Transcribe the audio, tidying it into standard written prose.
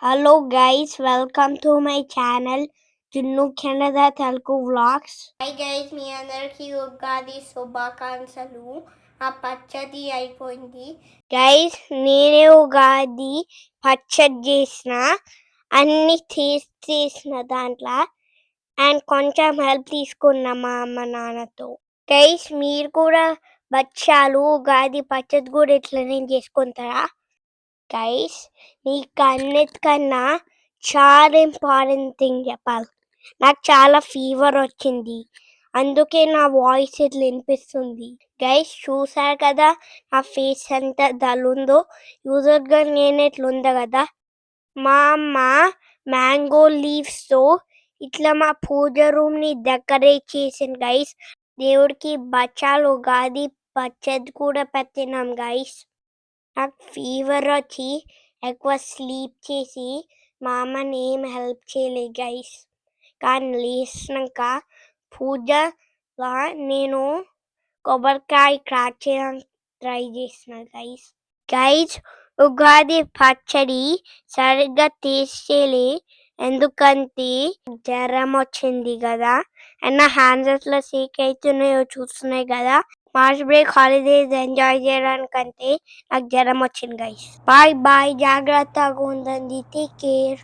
Hello guys, welcome to my channel Junnu Canada Telugu Vlogs. Hi guys, మీ అందరికీ ఉగాది శుభాకాంక్షలు. ఆ పచ్చడి అయిపోయింది. గైస్ నేనే ఉగాది పచ్చడి చేసిన అన్ని చేసిన దాంట్లో అండ్ కొంచెం హెల్ప్ తీసుకున్నా మా అమ్మ నాన్నతో. గైస్ మీరు కూడా బచ్చాలు ఉగాది పచ్చడి కూడా ఇట్లనే చేసుకుంటారా? గైస్ నీకు అన్నిటికన్నా చాలా ఇంపార్టెంట్ థింగ్ చెప్పాలి. నాకు చాలా ఫీవర్ వచ్చింది, అందుకే నా వాయిస్ ఇట్లా వినిపిస్తుంది. గైస్ చూసారు కదా నా ఫేస్ ఎంత డల్ ఉందో. యూజువల్గా నేను ఇట్లుందా కదా. మా అమ్మ మ్యాంగో లీవ్స్తో ఇట్లా మా పూజ రూమ్ని డెకరేట్ చేసింది గైస్. దేవుడికి బచ్చాలు ఉగాది పచ్చడి కూడా పెట్టినాం గైస్. నాకు ఫీవర్ వచ్చి ఎక్కువ స్లీప్ చేసి మా అమ్మని ఏం హెల్ప్ చేయలేదు గైస్. కానీ లేచినాక పూజలో నేను కొబ్బరికాయ క్రాక్ చేయడానికి ట్రై చేసిన గైస్. గైస్ ఉగాది పచ్చడి సరిగ్గా టేస్ట్ చేయలే, ఎందుకంటే జ్వరం వచ్చింది కదా. అండ్ నా హ్యాండ్స్ ఎట్లా షేక్ అవుతున్నాయో చూస్తున్నాయి కదా. మార్చ్ బ్రేక్ హాలిడేస్ ఎంజాయ్ చేయడానికంటే నాకు జ్వరం వచ్చింది గైస్. బాయ్ బాయ్, జాగ్రత్తగా ఉండండి, టేక్ కేర్.